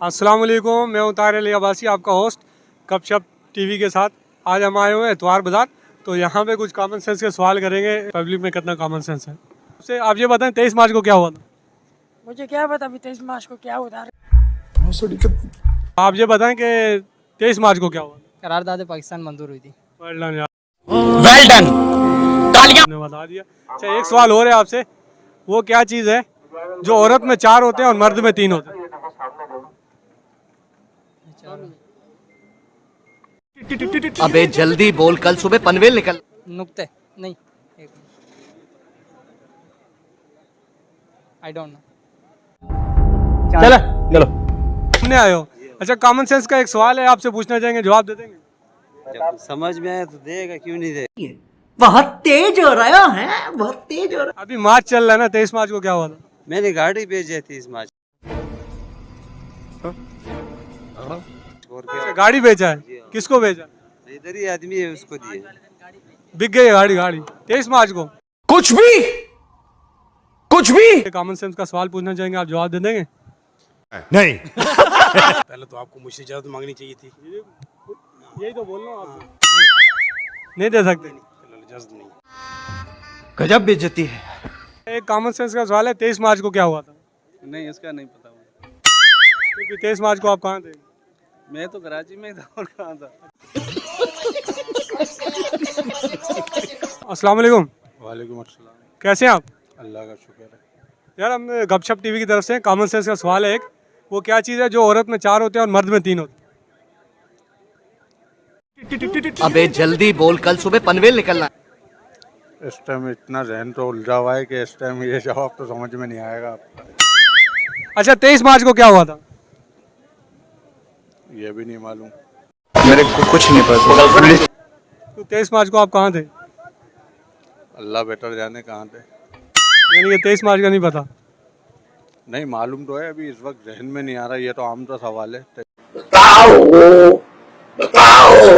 अस्सलाम वालेकुम, मैं हूं ताहिर अली अब्बासी, आपका होस्ट गपशप टीवी के साथ। आज हम आए हुए हैं इतवार बाज़ार, तो यहाँ पे कुछ कॉमन सेंस के सवाल करेंगे, पब्लिक में कितना कॉमन सेंस है। उससे आप ये बताएं 23 मार्च को क्या हुआ था? मुझे क्या पता अभी 23 मार्च को क्या हुआ। आप ये बताएं कि 23 मार्च को क्या हुआ? करारदाद पाकिस्तान मंजूर हुई थी। वेल डन यार, वेल डन, तालियां। ने बता दिया। अच्छा, एक सवाल और है आपसे, वो क्या चीज़ है जो औरत में 4 होते हैं और मर्द में 3 होते हैं? अबे जल्दी बोल, कल सुबह पनवेल निकल। नुक्ते नहीं, एक आई डोंट नो। चलो चलो। सुनने आए हो? अच्छा, कॉमन सेंस का एक सवाल है, आपसे पूछना चाहेंगे, जवाब दे देंगे? जब समझ में आए तो देगा, क्यों नहीं दे। बहुत तेज हो रहा है, बहुत तेज हो रहा अभी मार्च चल रहा है ना, 23 मार्च को क्या हुआ था? मैंने गाड़ी भेजी थी इस मार्च। और अच्छा, क्या, गाड़ी बेचा है? किसको बेचा? इधर ही आदमी है, उसको दिए। बिक गई गाड़ी 23 मार्च को। कुछ भी। कॉमन सेंस का सवाल पूछना चाहेंगे, आप जवाब दे देंगे? नहीं। पहले तो आपको मुझसे इजाजत मांगनी चाहिए थी। यही तो बोल रहा हूँ आपको। नहीं दे सकते? इजाजत नहीं। गजब बेइज्जती है। एक कॉमन सेंस का सवाल है, 23 मार्च को क्या हुआ था? नहीं, इसका नहीं पता मुझे। क्योंकि 23 मार्च को आप कहाँ थे? मैं तो कराची में था, और कहाँ था। अस्सलाम वालेकुम, वालेकुम अस्सलाम। कैसे हैं आप? अल्लाह का शुक्र है। यार, हम गपशप टीवी की तरफ से कॉमन सेंस का सवाल है एक, वो क्या चीज़ है जो औरत में 4 होते हैं और मर्द में 3 होते हैं? अबे जल्दी बोल, कल सुबह पनवेल निकलना। इस टाइम इतना जहन तो उलझा हुआ है कि इस टाइम ये जवाब तो समझ में नहीं आएगा आपका। अच्छा, 23 मार्च को क्या हुआ था? ये भी नहीं मालूम। मेरे को कुछ नहीं पता। तो 23 मार्च को आप कहाँ थे? अल्लाह बेटर जाने कहाँ थे। यानी कि 23 मार्च का नहीं पता? नहीं मालूम तो है, अभी इस वक्त जहन में नहीं आ रहा। ये तो आम सा सवाल है।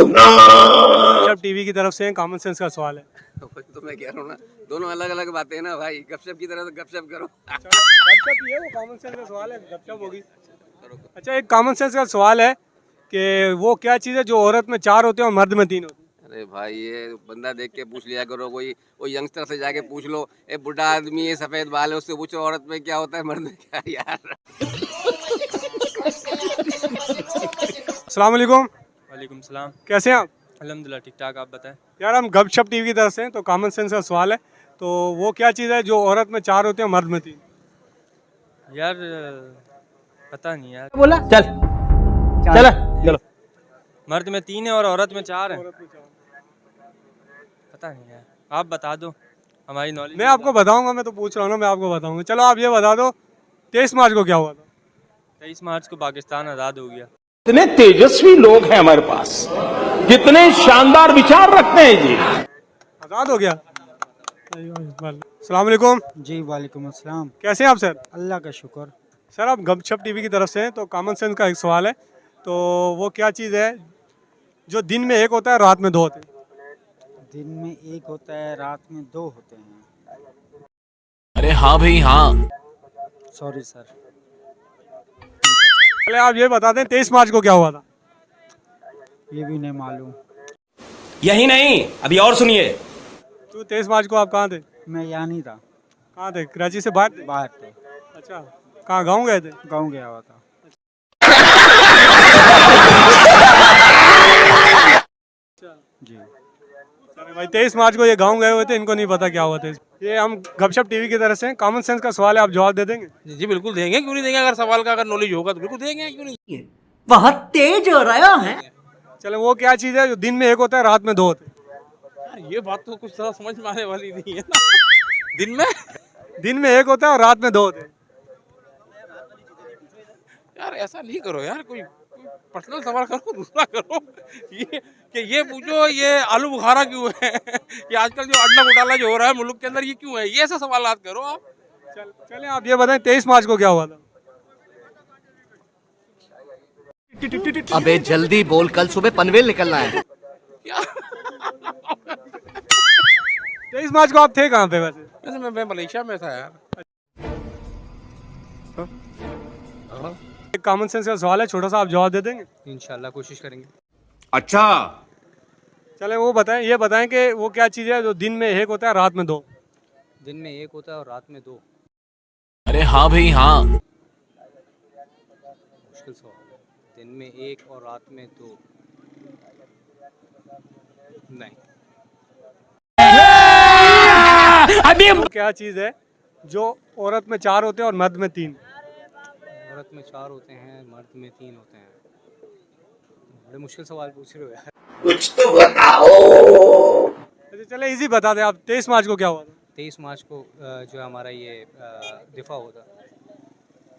गपशप टीवी की तरफ से कॉमन सेंस का सवाल है। तो मैं कह रहा हूँ ना, दोनों अलग अलग बातें हैं ना भाई। गपशप की तरह तो गपशप करो। गपशप ही है, वो कॉमन सेंस का सवाल है, गपशप होगी। अच्छा, एक कॉमन सेंस का सवाल है कि वो क्या चीज़ है जो औरत में 4 होते हैं और मर्द में 3 होते हैं? अरे भाई, ये बंदा देख के पूछ लिया करो। कोई यंगस्टर से जाके पूछ लो, एक बुढ़ा आदमी है, सफेद बाल है, उससे पूछो औरत में क्या होता है, मर्द में क्या। यार, अस्सलाम वालेकुम, वालेकुम सलाम। कैसे हैं आप? अल्हम्दुलिल्लाह ठीक ठाक, आप बताएं। यार, हम गपशप टीवी की तरफ से हैं, तो कॉमन सेंस का सवाल है, तो वो क्या चीज़ है जो औरत में 4 होते हैं और मर्द में 3? यार पता नहीं यार। बोला चल चल चलो। मर्द में 3 है और औरत में 4 है। पता नहीं यार, आप बता दो, हमारी नॉलेज। मैं आपको बताऊंगा, मैं तो पूछ रहा हूँ ना, मैं आपको बताऊंगा। चलो आप ये बता दो, 23 मार्च को क्या हुआ था? 23 मार्च को पाकिस्तान आज़ाद हो गया। कितने तेजस्वी लोग हैं हमारे पास, कितने शानदार विचार रखते हैं जी। आज़ाद हो गया। अस्सलाम वालेकुम। जी वालेकुम अस्सलाम। कैसे हैं आप सर? अल्लाह का शुक्र। सर, आप गपशप टीवी की तरफ से हैं, तो कॉमन सेंस का एक सवाल है, तो वो क्या चीज़ है जो दिन में 1 होता है, रात में 2 होते हैं? दिन में 1 होता है, रात में 2 होते हैं। अरे हाँ भाई हाँ। Sorry sir. पहले आप ये बता दें 23 मार्च को क्या हुआ था? ये भी नहीं मालूम। यही नहीं, अभी और सुनिए। तो 23 मार्च को आप कहाँ थे? मैं यहाँ नहीं था, कहाँ थे? कराची से बाहर थे? बाहर थे, अच्छा, कहाँ, गाँव गए थे? गांव गया हुआ था। जी अरे भाई, 23 मार्च को ये गाँव गए हुए थे, इनको नहीं पता क्या हुआ था। ये हम गपशप टीवी की तरफ से कॉमन सेंस का सवाल है, आप जवाब दे देंगे? जी बिल्कुल देंगे, क्यों नहीं देंगे। अगर सवाल का अगर नॉलेज होगा तो बिल्कुल देंगे, क्यों नहीं। बहुत तेज हो रहा है। चलो, वो क्या चीज़ है जो दिन में 1 होता है, रात में 2 होते हैं? यार ये बात तो कुछ थोड़ा समझ में आने वाली नहीं है ना। दिन में 1 होता है और रात में 2 होते हैं। यार ऐसा नहीं करो यार, कोई पर्सनल सवाल करो, दूसरा करो। ये पूछो ये आलू बुखारा क्यों है। ये आजकल जो अड्डा घोटाला जो हो रहा है मुल्क के अंदर, ये क्यों है। ये ऐसा सवालात करो आप। चलें, आप ये बताएं 23 मार्च को क्या हुआ था? अबे जल्दी बोल, कल सुबह पनवेल निकलना है। 23 मार्च को आप थे कहाँ पे वैसे? वैसे मैं मलेशिया में था यार। एक कॉमन सेंस का सवाल है, छोटा सा, आप जवाब दे देंगे? इंशाल्लाह कोशिश करेंगे। अच्छा चले वो बताएं, ये बताएं कि वो क्या चीज़ है जो दिन में एक होता है रात में दो? दिन में एक होता है और रात में दो। अरे हाँ भाई हाँ। मुश्किल सवाल है। दिन में एक और रात में दो। नहीं। वो क्या चीज़ है जो औरत में 4 होते हैं और मर्द में 3? औरत में 4 होते हैं, मर्द में 3 होते हैं। बड़े मुश्किल सवाल पूछ रहे हो यार। कुछ तो बताओ। अच्छा चले इजी बता दें आप, 23 मार्च को क्या हुआ था? 23 मार्च को जो हमारा ये दिफा होता,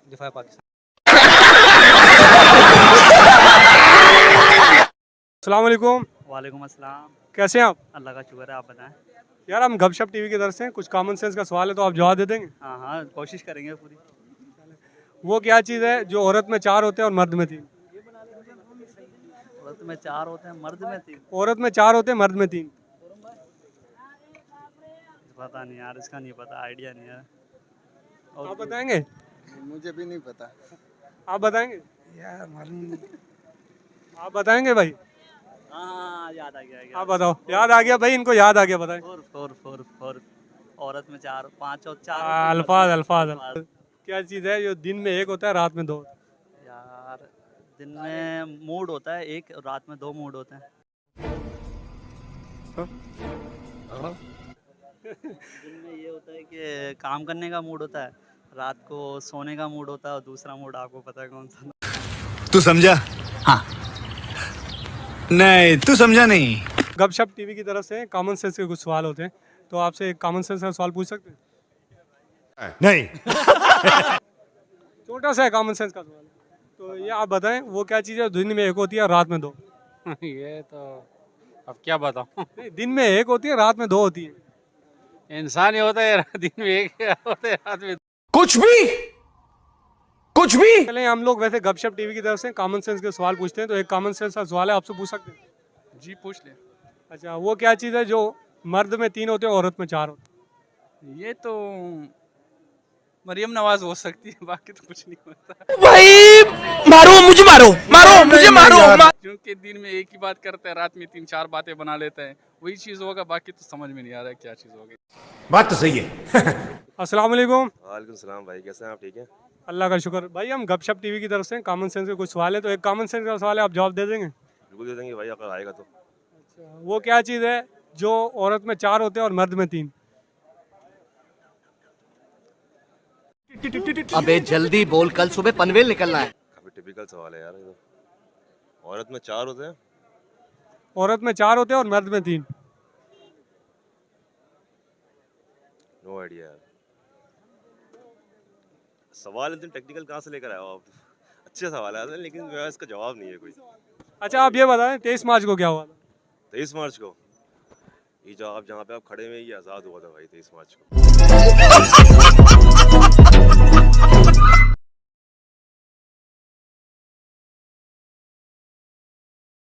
दिफा पाकिस्तान। अस्सलाम वालेकुम। वालेकुम अस्सलाम। कैसे हैं आप? अल्लाह का शुक्र है, आप बताएं। यार हम गपशप टीवी की तरफ से हैं, कुछ कॉमन सेंस का सवाल है तो आप जवाब दे देंगे? हाँ हाँ, कोशिश करेंगे पूरी। वो क्या चीज़ है जो औरत में 4 होते हैं और मर्द में 3? औरत में 4 होते हैं, मर्द में 3। औरत में 4 होते हैं, मर्द में 3। पता नहीं यार, इसका नहीं पता, आइडिया नहीं है। आप बताएंगे? मुझे भी नहीं पता आप बताएंगे? यार, मालूम। आप बताएंगे भाई? हाँ याद आ गया। आप बताओ। याद आ गया भाई, इनको याद आ गया, बताएं। फोर। औरत में 4, 5 और 4। अल्फाज क्या चीज़ है जो दिन में एक होता है रात में 2? यार दिन में मूड होता है एक, और रात में 2 मूड होते हैं। दिन में ये होता है कि काम करने का मूड होता है, रात को सोने का मूड होता है, और दूसरा मूड आपको पता है कौन सा। तू समझा? हाँ। नहीं तू समझा नहीं। गपशप टीवी की तरफ से कॉमन सेंस के कुछ सवाल होते हैं, तो आपसे एक कॉमन सेंस का सवाल पूछ सकते हैं? नहीं। छोटा सा है कॉमन सेंस का सवाल, तो ये आप बताएं वो क्या चीज़ है दिन में एक होती है और रात में 2? ये तो अब क्या बताऊं। नहीं, दिन में एक होती है, रात में 2 होती है। इंसान ही होता है, दिन में एक होता है, रात में कुछ भी। चले हम लोग वैसे गपशप टीवी की तरफ से कॉमन सेंस के सवाल पूछते हैं, तो एक कॉमन सेंस का सवाल है, आपसे पूछ सकते हैं? जी पूछ ले। अच्छा, वो क्या चीज़ है जो मर्द में 3 होते हैं और औरत में 4 होते हैं? ये तो मरियम नवाज हो सकती है, बाकी तो कुछ नहीं होता। मारो। क्योंकि दिन में एक ही बात करते हैं, रात में 3-4 बातें बना लेते हैं, वही चीज़ होगा, बाकी तो समझ में नहीं आ रहा है क्या चीज़ होगी। बात तो सही है। अस्सलाम वालेकुम। वालेकुम सलाम भाई, कैसे हैं आप? ठीक है, अल्लाह का शुक्र। भाई हम गपशप टीवी की तरफ से कॉमन सेंस के कुछ सवाल है, तो एक कॉमन सेंस का सवाल है, आप जवाब दे देंगे? बिल्कुल दे देंगे भाई, अगर आएगा तो। अच्छा, वो क्या चीज़ है जो औरत में 4 होते हैं और मर्द में 3? अबे जल्दी बोल, कल सुबह पनवेल निकलना है। काफी टिपिकल सवाल है यार ये तो। औरत में 4 होते हैं? औरत में 4 होते हैं और मर्द में 3। नो आइडिया यार। सवाल इतने टेक्निकल कहाँ से लेकर आए हो आप? अच्छे सवाल है लेकिन मेरा इसका जवाब नहीं है कोई। अच्छा आप ये बताएं 23 मार्च को क्या हुआ था? 23 मार्च को ये जहाँ पे आप खड़े हुए, ये आज़ाद हुआ था भाई 23 मार्च को।